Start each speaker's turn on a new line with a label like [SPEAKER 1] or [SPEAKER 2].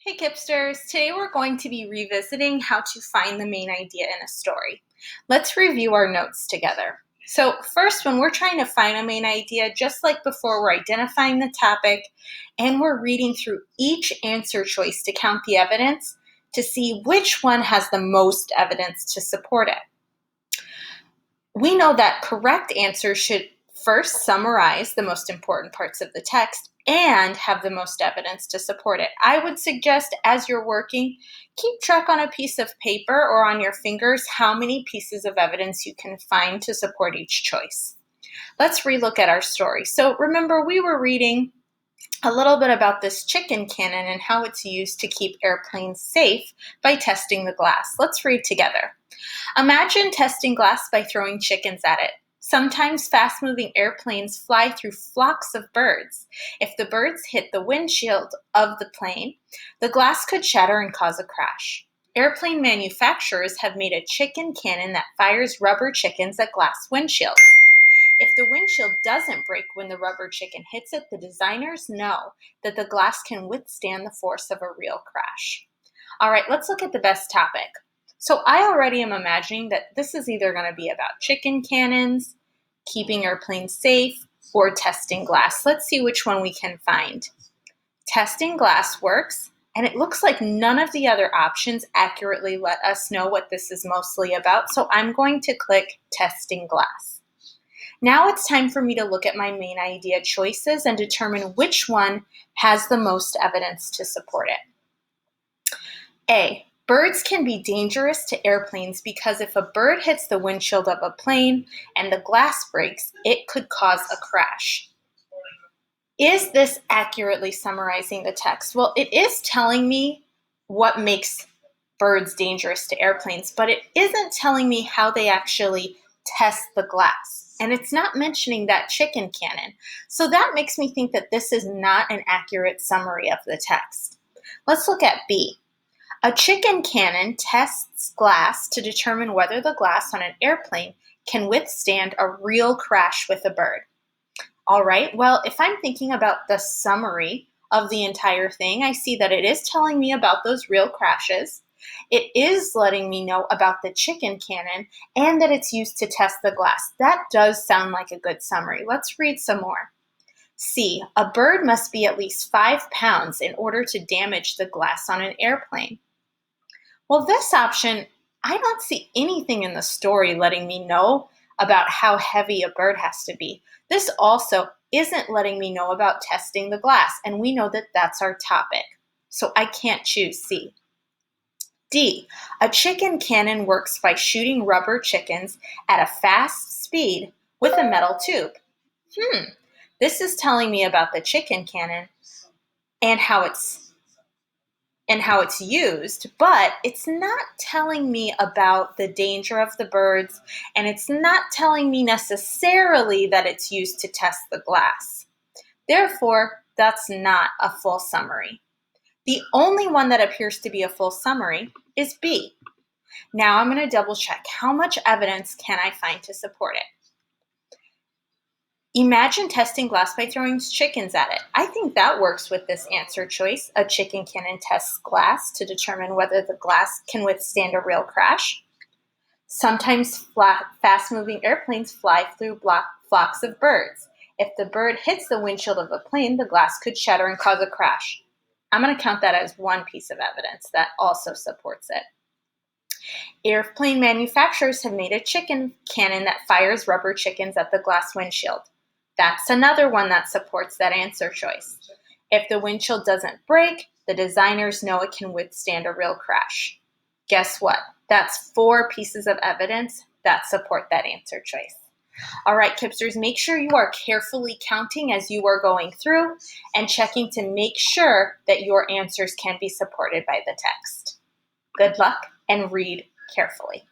[SPEAKER 1] Hey Kipsters, today we're going to be revisiting how to find the main idea in a story. Let's review our notes together. So first, when we're trying to find a main idea, just like before, we're identifying the topic and we're reading through each answer choice to count the evidence to see which one has the most evidence to support it. We know that correct answers should first summarize the most important parts of the text and have the most evidence to support it. I would suggest as you're working, keep track on a piece of paper or on your fingers how many pieces of evidence you can find to support each choice. Let's relook at our story. So remember, we were reading a little bit about this chicken cannon and how it's used to keep airplanes safe by testing the glass. Let's read together. Imagine testing glass by throwing chickens at it. Sometimes fast-moving airplanes fly through flocks of birds. If the birds hit the windshield of the plane, the glass could shatter and cause a crash. Airplane manufacturers have made a chicken cannon that fires rubber chickens at glass windshields. If the windshield doesn't break when the rubber chicken hits it, the designers know that the glass can withstand the force of a real crash. All right, let's look at the best topic. So I already am imagining that this is either going to be about chicken cannons, keeping airplanes safe, or testing glass. Let's see which one we can find. Testing glass works, and it looks like none of the other options accurately let us know what this is mostly about, so I'm going to click testing glass. Now it's time for me to look at my main idea choices and determine which one has the most evidence to support it. A. Birds can be dangerous to airplanes because if a bird hits the windshield of a plane and the glass breaks, it could cause a crash. Is this accurately summarizing the text? Well, it is telling me what makes birds dangerous to airplanes, but it isn't telling me how they actually test the glass. And it's not mentioning that chicken cannon. So that makes me think that this is not an accurate summary of the text. Let's look at B. A chicken cannon tests glass to determine whether the glass on an airplane can withstand a real crash with a bird. All right, well, if I'm thinking about the summary of the entire thing, I see that it is telling me about those real crashes. It is letting me know about the chicken cannon and that it's used to test the glass. That does sound like a good summary. Let's read some more. C. A bird must be at least 5 pounds in order to damage the glass on an airplane. Well, this option, I don't see anything in the story letting me know about how heavy a bird has to be. This also isn't letting me know about testing the glass, and we know that that's our topic. So I can't choose C. D. A chicken cannon works by shooting rubber chickens at a fast speed with a metal tube. This is telling me about the chicken cannon and how it's used, but it's not telling me about the danger of the birds, and it's not telling me necessarily that it's used to test the glass. Therefore, that's not a full summary. The only one that appears to be a full summary is B. Now I'm going to double check how much evidence can I find to support it. Imagine testing glass by throwing chickens at it. I think that works with this answer choice. A chicken cannon tests glass to determine whether the glass can withstand a real crash. Sometimes fast-moving airplanes fly through flocks of birds. If the bird hits the windshield of a plane, the glass could shatter and cause a crash. I'm going to count that as one piece of evidence that also supports it. Airplane manufacturers have made a chicken cannon that fires rubber chickens at the glass windshield. That's another one that supports that answer choice. If the windshield doesn't break, the designers know it can withstand a real crash. Guess what? That's 4 pieces of evidence that support that answer choice. All right, Kipsters, make sure you are carefully counting as you are going through and checking to make sure that your answers can be supported by the text. Good luck and read carefully.